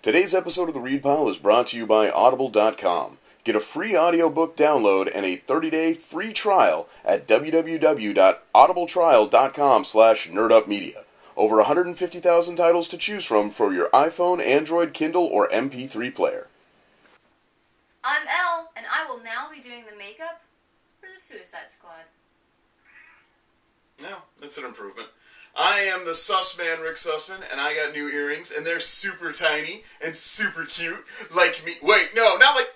Today's episode of The Read Pile is brought to you by Audible.com. Get a free audiobook download and a 30-day free trial at www.audibletrial.com/nerdupmedia. Over 150,000 titles to choose from for your iPhone, Android, Kindle, or MP3 player. I'm Elle, and I will now be doing the makeup for the Suicide Squad. No, that's an improvement. I am the sus man, Rick Sussman, and I got new earrings, and they're super tiny and super cute, like me. Wait, no, not like...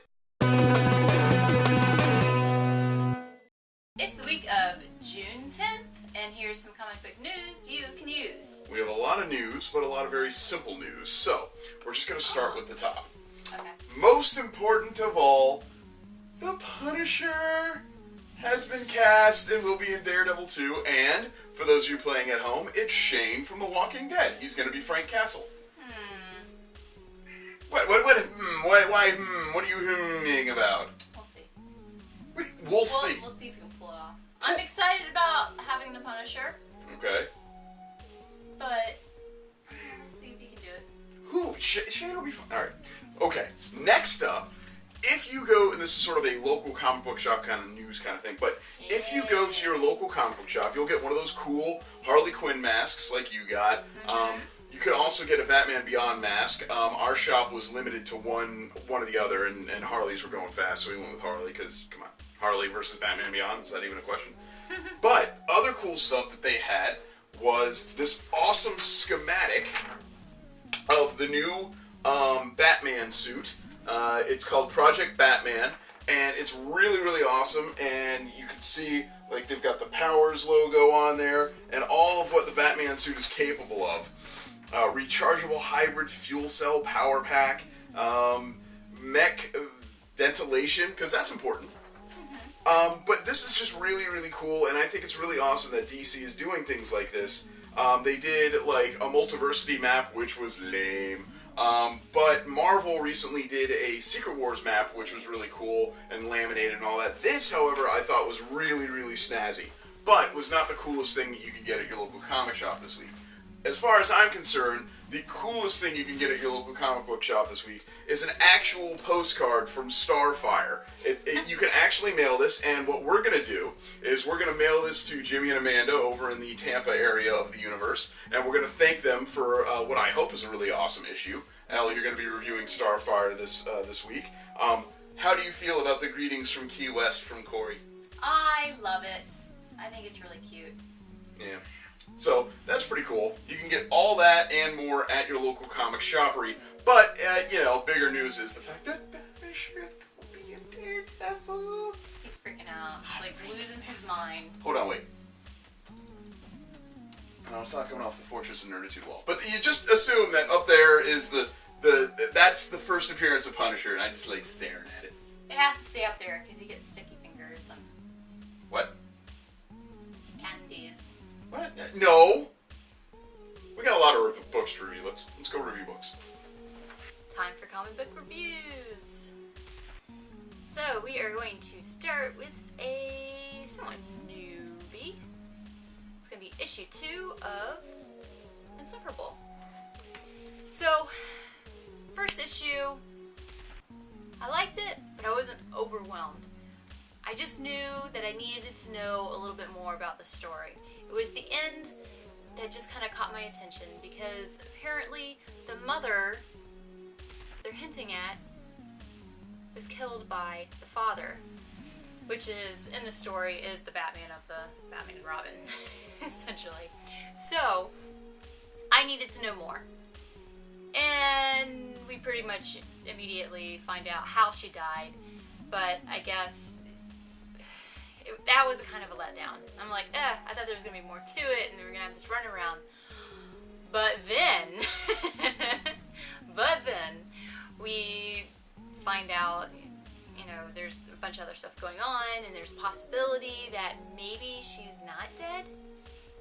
It's the week of June 10th, and here's some comic book news you can use. We have a lot of news, but a lot of very simple news, so we're just going to start with the top. Okay. Most important of all, the Punisher has been cast and will be in Daredevil 2, and for those of you playing at home, it's Shane from The Walking Dead. He's going to be Frank Castle. What are you hmming about? We'll see. We'll see. We'll see if we can pull it off. I'm excited about having the Punisher, Okay. but we'll see if he can do it. Who? Shane will be fine. Alright. Okay. Next up, if you go, and this is sort of a local comic book shop kind of news kind of thing, but if you go to your local comic book shop, you'll get one of those cool Harley Quinn masks like you got. You could also get a Batman Beyond mask. Our shop was limited to one or the other, and Harleys were going fast, so we went with Harley, because, come on, Harley versus Batman Beyond, is that even a question? But other cool stuff that they had was this awesome schematic of the new Batman suit. It's called Project Batman, and it's really, really awesome, and you can see, like, they've got the Powers logo on there, and all of what the Batman suit is capable of. Rechargeable hybrid fuel cell power pack, mech ventilation, because that's important. But this is just really, really cool, and I think it's really awesome that DC is doing things like this. They did, like, a multiversity map, which was lame. But Marvel recently did a Secret Wars map, which was really cool, and laminated and all that. This, however, I thought was really, really snazzy, but was not the coolest thing that you can get at your local comic shop this week. As far as I'm concerned, the coolest thing you can get at your local comic book shop this week is an actual postcard from Starfire. You can actually mail this, and what we're going to do is we're going to mail this to Jimmy and Amanda over in the Tampa area of the universe, and we're going to thank them for what I hope is a really awesome issue. Elle, you're going to be reviewing Starfire this week. How do you feel about the greetings from Key West from Corey? I love it. I think it's really cute. Yeah. So, that's pretty cool. You can get all that and more at your local comic shoppery. But, bigger news is the fact that Punisher will be in Daredevil. He's freaking out. He's like losing his mind. Hold on, wait. No, it's not coming off the Fortress of Nerditude wall. But you just assume that up there is that's the first appearance of Punisher, and I just like staring at it. It has to stay up there because he gets sticky fingers and What? candies. What? No! We got a lot of books to review. Let's go review books. Time for comic book reviews. So we are going to start with a somewhat newbie. It's going to be issue 2 of Insufferable. So, first issue, I liked it, but I wasn't overwhelmed. I just knew that I needed to know a little bit more about the story. It was the end that just kind of caught my attention, because apparently the mother they're hinting at was killed by the father, which is, in the story, is the Batman of the Batman and Robin, essentially. So, I needed to know more. And we pretty much immediately find out how she died, but I guess that was a kind of a letdown. I'm like, I thought there was going to be more to it, and we were going to have this runaround. But then, we find out, there's a bunch of other stuff going on, and there's a possibility that maybe she's not dead,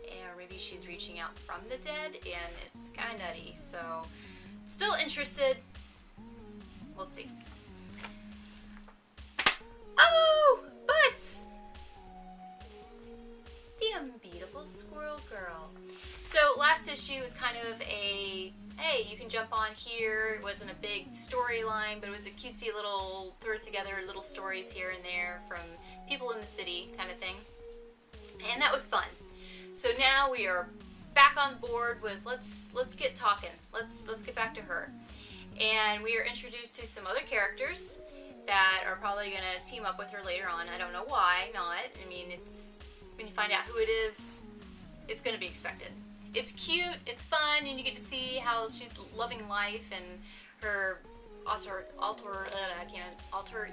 or maybe she's reaching out from the dead, and it's kind of nutty. So, still interested. We'll see. Oh, but the unbeatable Squirrel Girl. So last issue was kind of a hey, you can jump on here. It wasn't a big storyline, but it was a cutesy little throw together little stories here and there from people in the city kind of thing. And that was fun. So now we are back on board with let's get talking. Let's get back to her. And we are introduced to some other characters that are probably going to team up with her later on. I don't know why not. I mean, it's when you find out who it is, it's going to be expected. It's cute, it's fun, and you get to see how she's loving life and her alter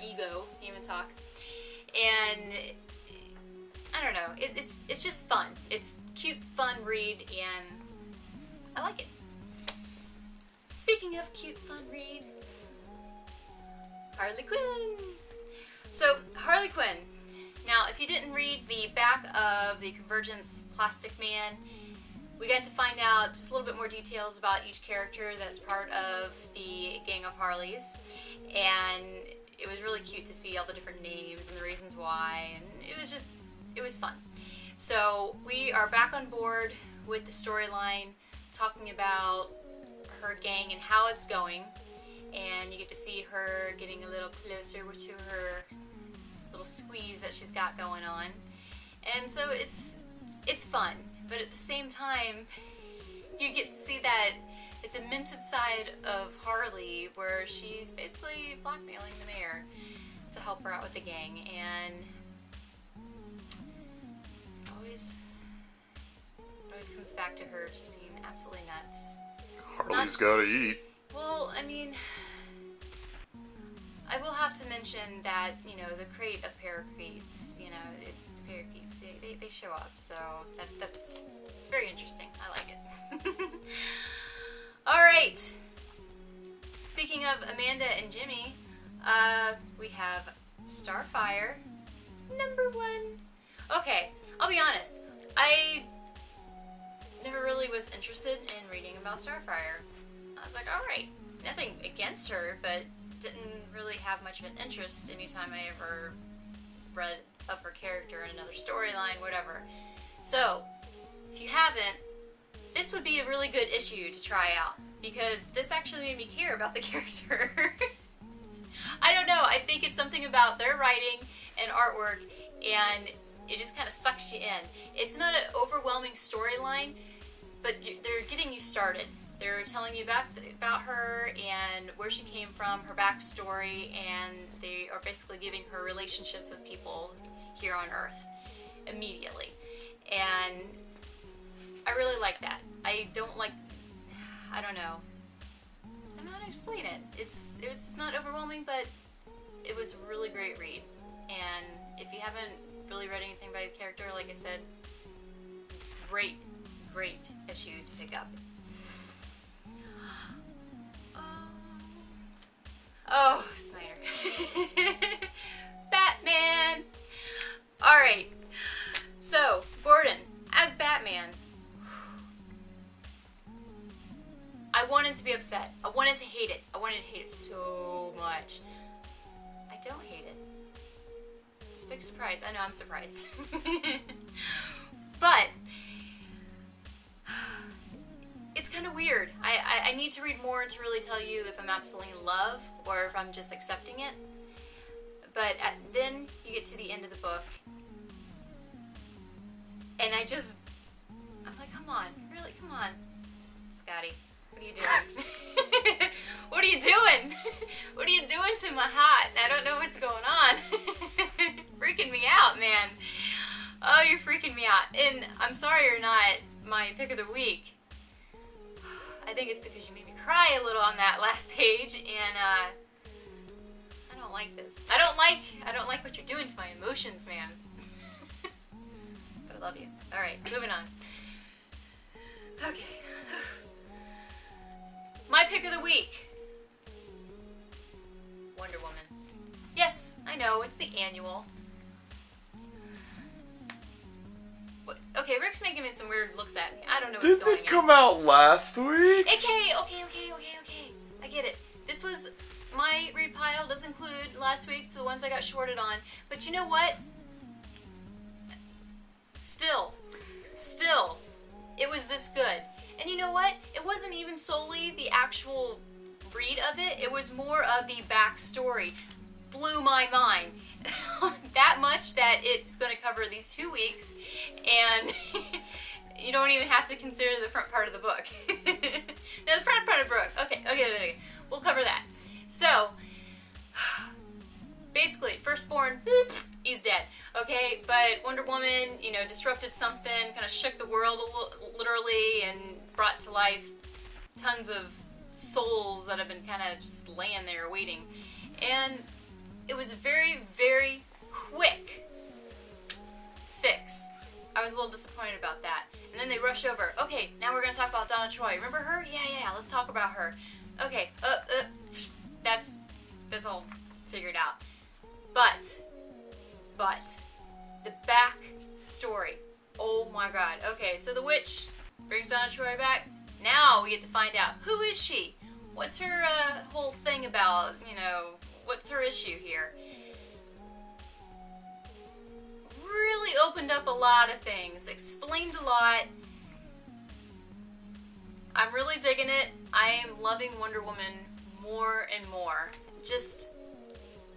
ego, can't even talk. And I don't know, it's just fun. It's cute, fun read, and I like it. Speaking of cute, fun read, Harley Quinn. So, Harley Quinn. Now, if you didn't read the back of the Convergence Plastic Man, we got to find out just a little bit more details about each character that's part of the gang of Harleys. And it was really cute to see all the different names and the reasons why, and it was fun. So we are back on board with the storyline, talking about her gang and how it's going, and you get to see her getting a little closer to her little squeeze that she's got going on. And so it's fun, but at the same time, you get to see that it's a minted side of Harley where she's basically blackmailing the mayor to help her out with the gang, and it always comes back to her just being absolutely nuts. Harley's gotta eat. Well, I mean, I will have to mention that, you know, the crate of parakeets, you know, the parakeets, they show up, so that's very interesting. I like it. Alright. Speaking of Amanda and Jimmy, we have Starfire, #1. Okay, I'll be honest. I never really was interested in reading about Starfire. I was like, alright, nothing against her, but didn't really have much of an interest anytime I ever read of her character in another storyline, whatever. So, if you haven't, this would be a really good issue to try out, because this actually made me care about the character. I don't know, I think it's something about their writing and artwork, and it just kind of sucks you in. It's not an overwhelming storyline, but they're getting you started. They're telling you about her and where she came from, her backstory, and they are basically giving her relationships with people here on Earth immediately. And I really like that. I don't know. I don't know how to explain it. It's not overwhelming, but it was a really great read. And if you haven't really read anything by the character, like I said, great issue to pick up. Oh, Snyder. Batman! Alright, so, Gordon, as Batman, I wanted to be upset. I wanted to hate it. I wanted to hate it so much. I don't hate it. It's a big surprise. I know, I'm surprised. But it's kind of weird. I need to read more to really tell you if I'm absolutely in love or if I'm just accepting it. But then you get to the end of the book, and I'm like, come on, really, come on, Scotty, what are you doing? What are you doing? What are you doing to my heart? I don't know what's going on. Freaking me out, man. Oh, you're freaking me out. And I'm sorry you're not my pick of the week. I think it's because you made me cry a little on that last page, and I don't like this. I don't like what you're doing to my emotions, man. But I love you. Alright, moving on. Okay. My pick of the week. Wonder Woman. Yes, I know, it's the annual. What? Okay, Rick's making me some weird looks at me. I don't know what's going on. Didn't it come out last week? Okay. I get it. This was my read pile. Does include last week's, the ones I got shorted on. But you know what? Still, it was this good. And you know what? It wasn't even solely the actual read of it. It was more of the backstory. Blew my mind. That much that it's going to cover these 2 weeks, and you don't even have to consider the front part of the book. No, the front part of the book. Okay. We'll cover that. So, basically, firstborn, he's dead. Okay, but Wonder Woman, disrupted something, kind of shook the world literally, and brought to life tons of souls that have been kind of just laying there waiting. And it was a very, very quick fix. I was a little disappointed about that. And then they rush over. Okay, now we're going to talk about Donna Troy. Remember her? Yeah, let's talk about her. Okay, that's all figured out. But, the back story. Oh my god. Okay, so the witch brings Donna Troy back. Now we get to find out, who is she? What's her whole thing about, what's her issue here? Really opened up a lot of things, explained a lot. I'm really digging it. I am loving Wonder Woman more and more. Just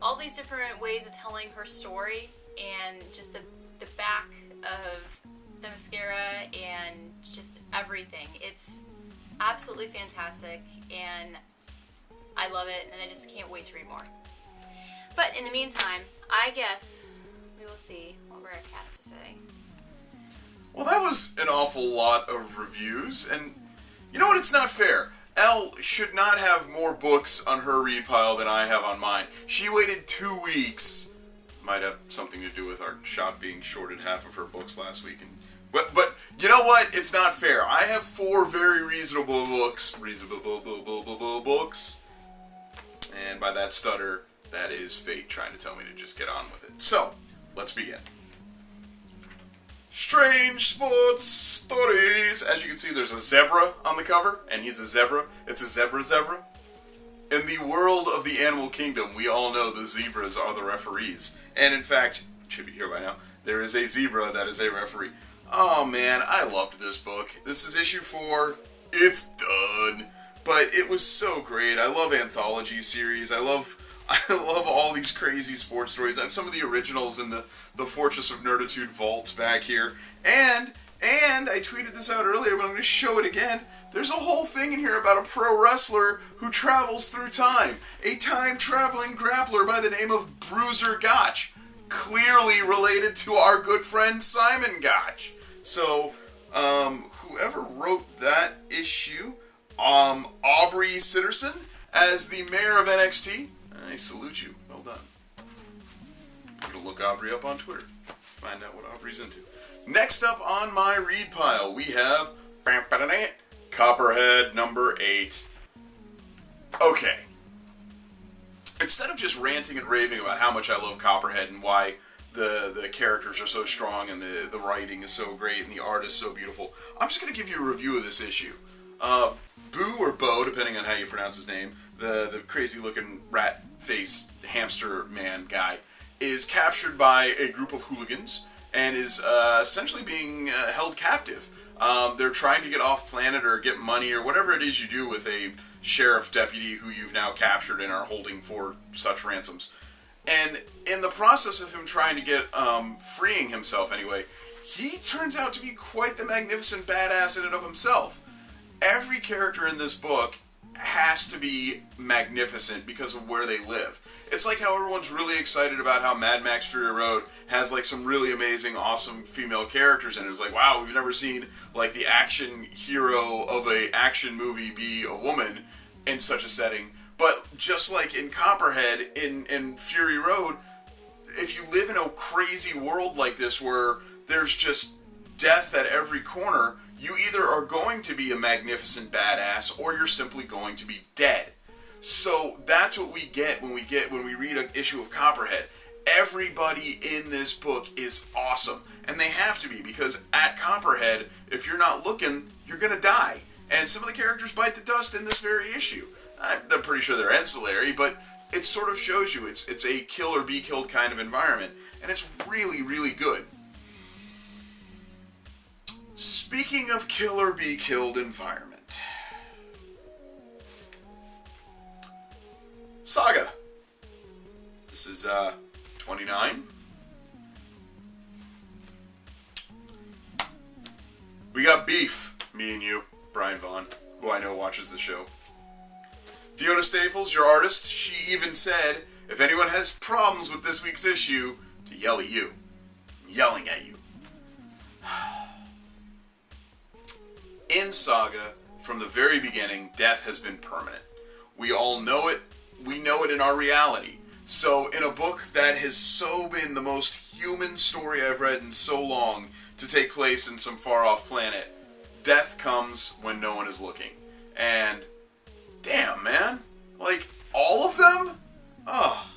all these different ways of telling her story, and just the back of the mascara and just everything. It's absolutely fantastic, and I love it, and I just can't wait to read more. But in the meantime, I guess we will see what Rick has to say. Well, that was an awful lot of reviews, and you know what? It's not fair. Elle should not have more books on her read pile than I have on mine. She waited 2 weeks. Might have something to do with our shop being shorted half of her books last week. But you know what? It's not fair. I have 4 very reasonable books. And by that stutter, that is fate trying to tell me to just get on with it. So, let's begin. Strange sports stories. As you can see, there's a zebra on the cover, and he's a zebra. It's a zebra. In the world of the animal kingdom, we all know the zebras are the referees. And in fact, should be here by now, there is a zebra that is a referee. Oh man, I loved this book. This is issue 4. It's done. But it was so great. I love anthology series. I love all these crazy sports stories. I have some of the originals in the Fortress of Nerditude vaults back here. And I tweeted this out earlier, but I'm going to show it again. There's a whole thing in here about a pro wrestler who travels through time. A time-traveling grappler by the name of Bruiser Gotch. Clearly related to our good friend Simon Gotch. So, whoever wrote that issue, Aubrey Sitterson, as the mayor of NXT, I salute you. Well done. I'm going to look Aubrey up on Twitter. Find out what Aubrey's into. Next up on my read pile, we have Copperhead number 8. Okay. Instead of just ranting and raving about how much I love Copperhead and why the characters are so strong and the writing is so great and the art is so beautiful, I'm just going to give you a review of this issue. Boo or Bo, depending on how you pronounce his name, the crazy-looking rat-face hamster man guy, is captured by a group of hooligans and is essentially being held captive. They're trying to get off planet or get money or whatever it is you do with a sheriff deputy who you've now captured and are holding for such ransoms. And in the process of him trying to get freeing himself anyway, he turns out to be quite the magnificent badass in and of himself. Every character in this book has to be magnificent because of where they live. It's like how everyone's really excited about how Mad Max Fury Road has like some really amazing, awesome female characters in it. It's like, wow, we've never seen like the action hero of a action movie be a woman in such a setting. But just like in Copperhead, in Fury Road, if you live in a crazy world like this where there's just death at every corner, you either are going to be a magnificent badass or you're simply going to be dead. So that's what we get when we read an issue of Copperhead. Everybody in this book is awesome. And they have to be, because at Copperhead, if you're not looking, you're going to die. And some of the characters bite the dust in this very issue. I'm pretty sure they're ancillary, but it sort of shows you it's a kill or be killed kind of environment. And it's really, really good. Speaking of kill or be killed environment. Saga. This is 29. We got beef, me and you, Brian Vaughn, who I know watches the show. Fiona Staples, your artist, she even said, if anyone has problems with this week's issue, to yell at you. I'm yelling at you. In Saga, from the very beginning, death has been permanent. We all know it. We know it in our reality. So, in a book that has so been the most human story I've read in so long to take place in some far-off planet, death comes when no one is looking. And, damn, man. Like, all of them? Oh,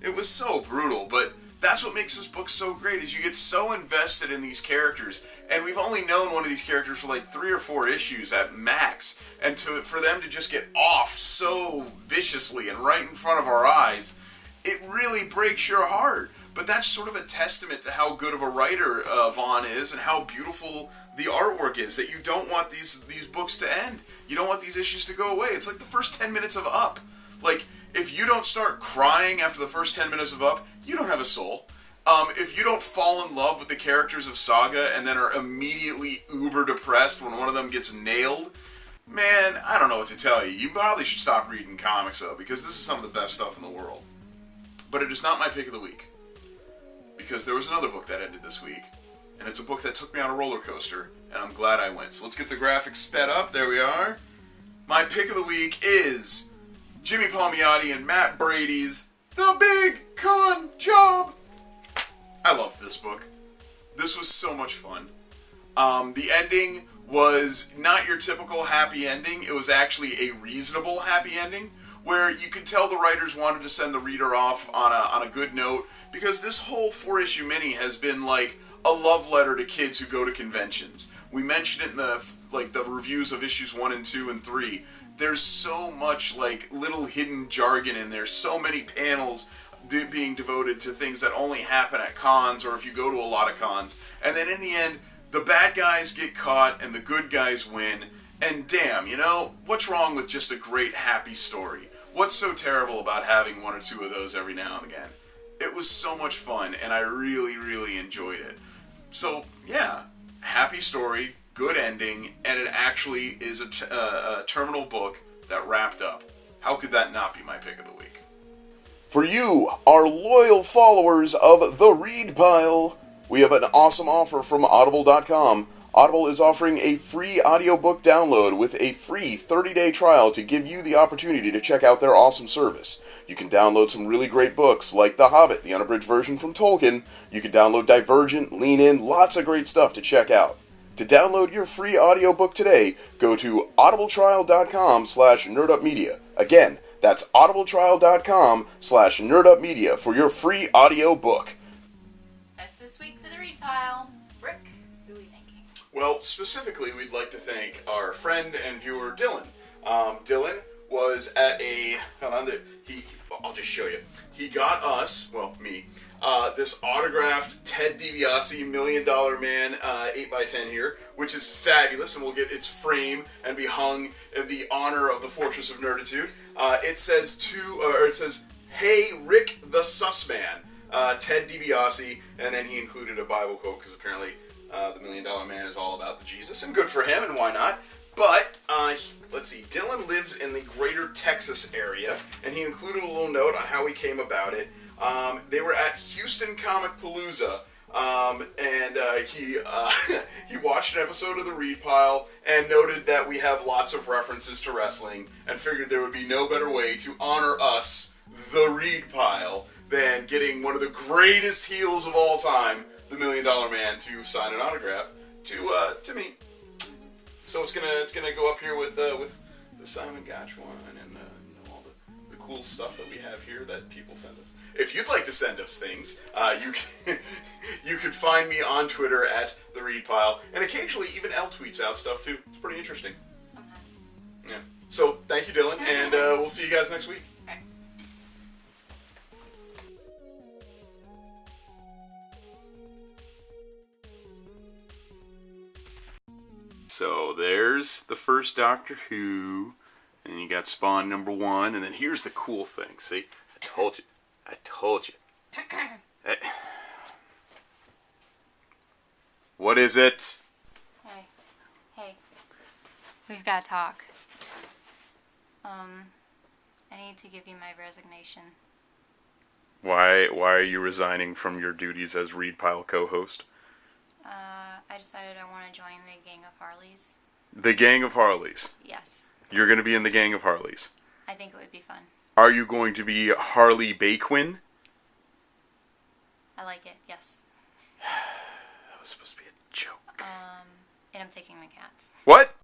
it was so brutal, but that's what makes this book so great, is you get so invested in these characters, and we've only known one of these characters for like 3 or 4 issues at max, and for them to just get off so viciously and right in front of our eyes, it really breaks your heart. But that's sort of a testament to how good of a writer Vaughn is, and how beautiful the artwork is, that you don't want these books to end. You don't want these issues to go away. It's like the first 10 minutes of Up. Like, if you don't start crying after the first 10 minutes of Up, you don't have a soul. If you don't fall in love with the characters of Saga and then are immediately uber depressed when one of them gets nailed, man, I don't know what to tell you. You probably should stop reading comics, though, because this is some of the best stuff in the world. But it is not my pick of the week, because there was another book that ended this week, and it's a book that took me on a roller coaster, and I'm glad I went. So let's get the graphics sped up. There we are. My pick of the week is Jimmy Palmiotti and Matt Brady's The Big Con Job. I loved this book. This was so much fun. The ending was not your typical happy ending. It was actually a reasonable happy ending, where you could tell the writers wanted to send the reader off on a good note, because this whole 4-issue mini has been like a love letter to kids who go to conventions. We mentioned it in the reviews of issues 1 and 2 and 3. There's so much like little hidden jargon in there, so many panels being devoted to things that only happen at cons, or if you go to a lot of cons. And then in the end, the bad guys get caught and the good guys win. And damn, you know, what's wrong with just a great happy story? What's so terrible about having 1 or 2 of those every now and again? It was so much fun, and I really, really enjoyed it. So, yeah, happy story, good ending, and it actually is a terminal book that wrapped up. How could that not be my pick of the week? For you, our loyal followers of The Read Pile, we have an awesome offer from Audible.com. Audible is offering a free audiobook download with a free 30-day trial to give you the opportunity to check out their awesome service. You can download some really great books like The Hobbit, the unabridged version from Tolkien. You can download Divergent, Lean In, lots of great stuff to check out. To download your free audiobook today, go to audibletrial.com/nerdupmedia. Again, that's audibletrial.com/nerdupmedia for your free audiobook. That's this week for the Read Pile. Rick, who are we thanking? Well, specifically, we'd like to thank our friend and viewer, Dylan. Dylan was at a... Hold on, I'll just show you. He got us, well, me, this autographed Ted DiBiase $1 Million Man 8x10 here, which is fabulous, and we'll get its frame and be hung in the honor of the Fortress of Nerditude. It says, "Hey, Rick the Sussman, Ted DiBiase," and then he included a Bible quote, because apparently the $1 Million Man is all about the Jesus, and good for him, and why not? But, let's see, Dylan lives in the greater Texas area, and he included a little note on how he came about it. They were at Houston Comic Palooza, and he watched an episode of The Read Pile and noted that we have lots of references to wrestling, and figured there would be no better way to honor us, The Read Pile, than getting one of the greatest heels of all time, the $1 Million Man, to sign an autograph to me. So it's gonna go up here with the Simon Gotch one, and all the cool stuff that we have here that people send us. If you'd like to send us things, you can find me on Twitter at The Read Pile, and occasionally even Elle tweets out stuff too. It's pretty interesting. Sometimes. Yeah. So thank you, Dylan, and we'll see you guys next week. So there's the first Doctor Who, and you got Spawn #1, and then here's the cool thing. See, I told you. What is it? Hey, we've got to talk. I need to give you my resignation. Why are you resigning from your duties as Reed Pile co-host? I decided I want to join the Gang of Harleys. The Gang of Harleys? Yes. You're going to be in the Gang of Harleys? I think it would be fun. Are you going to be Harley Quinn? I like it, yes. That was supposed to be a joke. And I'm taking the cats. What?